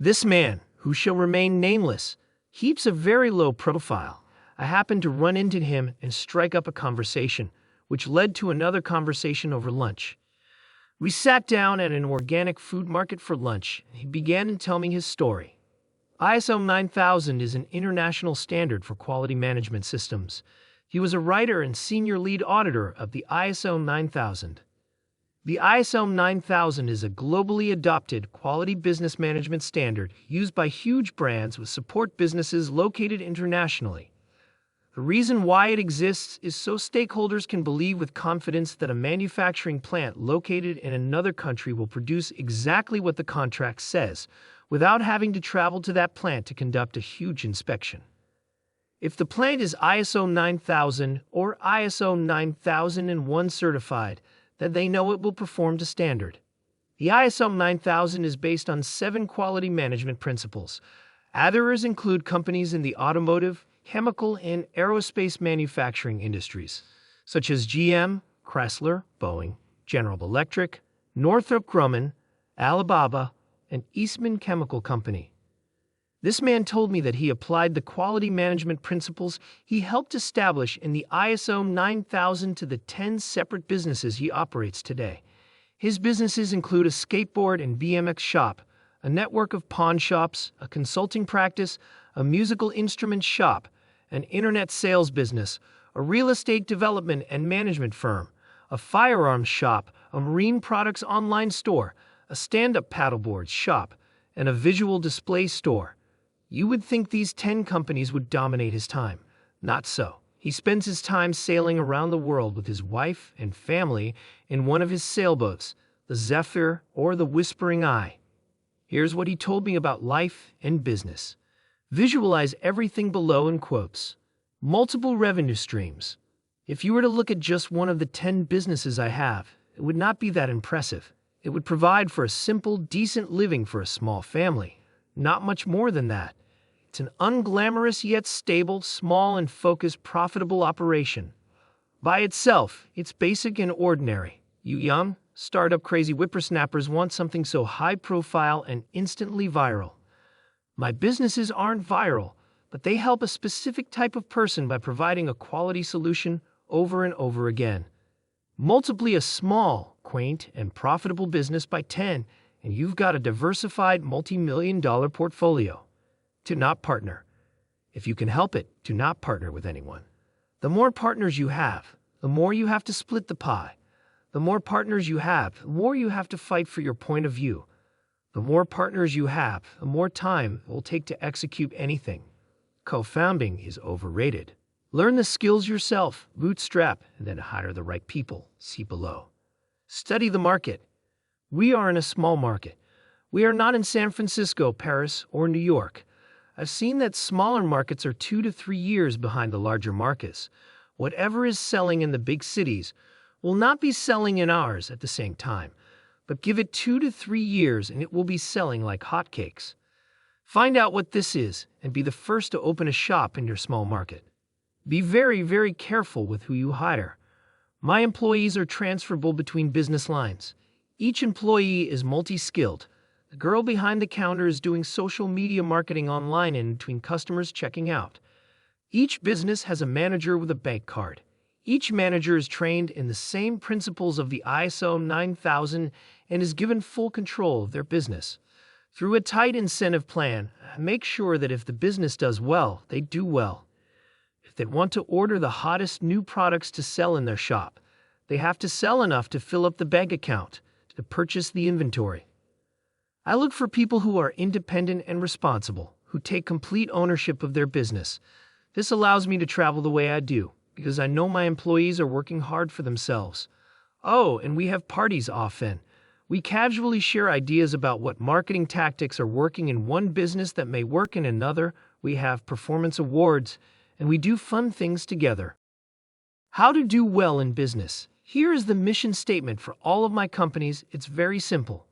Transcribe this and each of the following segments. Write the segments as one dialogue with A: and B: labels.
A: This man, who shall remain nameless, keeps a very low profile. I happened to run into him and strike up a conversation, which led to another conversation over lunch. We sat down at an organic food market for lunch, and he began to tell me his story. ISO 9000 is an international standard for quality management systems. He was a writer and senior lead auditor of the ISO 9000. The ISO 9000 is a globally adopted quality business management standard used by huge brands with support businesses located internationally. The reason why it exists is so stakeholders can believe with confidence that a manufacturing plant located in another country will produce exactly what the contract says, without having to travel to that plant to conduct a huge inspection. If the plant is ISO 9000 or ISO 9001 certified, then they know it will perform to standard. The ISO 9000 is based on 7 quality management principles. Others include companies in the automotive, chemical, and aerospace manufacturing industries, such as GM, Chrysler, Boeing, General Electric, Northrop Grumman, Alibaba, and Eastman Chemical Company. This man told me that he applied the quality management principles he helped establish in the ISO 9000 to the 10 separate businesses he operates today. His businesses include a skateboard and BMX shop, a network of pawn shops, a consulting practice, a musical instrument shop, an internet sales business, a real estate development and management firm, a firearms shop, a marine products online store, a stand-up paddleboard shop, and a visual display store. You would think these 10 companies would dominate his time. Not so. He spends his time sailing around the world with his wife and family in one of his sailboats, the Zephyr or the Whispering Eye. Here's what he told me about life and business. Visualize everything below in quotes. Multiple revenue streams. If you were to look at just one of the 10 businesses I have, it would not be that impressive. It would provide for a simple, decent living for a small family. Not much more than that. It's an unglamorous yet stable, small and focused, profitable operation. By itself, it's basic and ordinary. You young, startup crazy whippersnappers want something so high profile and instantly viral. My businesses aren't viral, but they help a specific type of person by providing a quality solution over and over again. Multiply a small, quaint, and profitable business by 10, and you've got a diversified multi-million-dollar portfolio. Do not partner. If you can help it, do not partner with anyone. The more partners you have, the more you have to split the pie. The more partners you have, the more you have to fight for your point of view. The more partners you have, the more time it will take to execute anything. Co-founding is overrated. Learn the skills yourself, bootstrap, and then hire the right people. See below. Study the market. We are in a small market. We are not in San Francisco, Paris, or New York. I've seen that smaller markets are 2 to 3 years behind the larger markets. Whatever is selling in the big cities will not be selling in ours at the same time, but give it 2 to 3 years and it will be selling like hotcakes. Find out what this is and be the first to open a shop in your small market. Be very, very careful with who you hire. My employees are transferable between business lines. Each employee is multi-skilled. The girl behind the counter is doing social media marketing online in between customers checking out. Each business has a manager with a bank card. Each manager is trained in the same principles of the ISO 9000 and is given full control of their business. Through a tight incentive plan, make sure that if the business does well, they do well. If they want to order the hottest new products to sell in their shop, they have to sell enough to fill up the bank account to purchase the inventory. I look for people who are independent and responsible, who take complete ownership of their business. This allows me to travel the way I do, because I know my employees are working hard for themselves. Oh, and we have parties often. We casually share ideas about what marketing tactics are working in one business that may work in another. We have performance awards, and we do fun things together. How to do well in business. Here is the mission statement for all of my companies. It's very simple.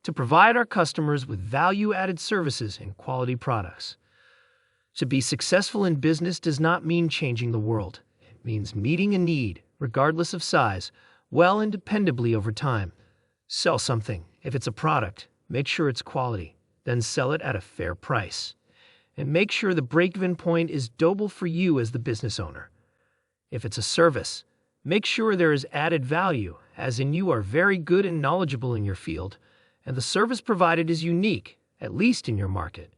A: To provide our customers with value-added services and quality products. To be successful in business does not mean changing the world. It means meeting a need, regardless of size, well and dependably over time. Sell something. If it's a product, make sure it's quality. then sell it at a fair price. And make sure the break-even point is doable for you as the business owner. If it's a service, make sure there is added value, as in you are very good and knowledgeable in your field, and the service provided is unique, at least in your market.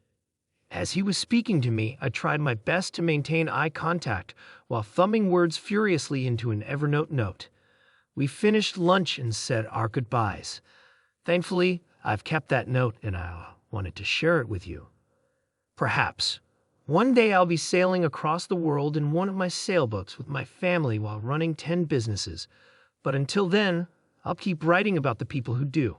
A: As he was speaking to me, I tried my best to maintain eye contact while thumbing words furiously into an Evernote note. We finished lunch and said our goodbyes. Thankfully, I've kept that note and I wanted to share it with you. Perhaps one day I'll be sailing across the world in one of my sailboats with my family while running 10 businesses. But until then, I'll keep writing about the people who do.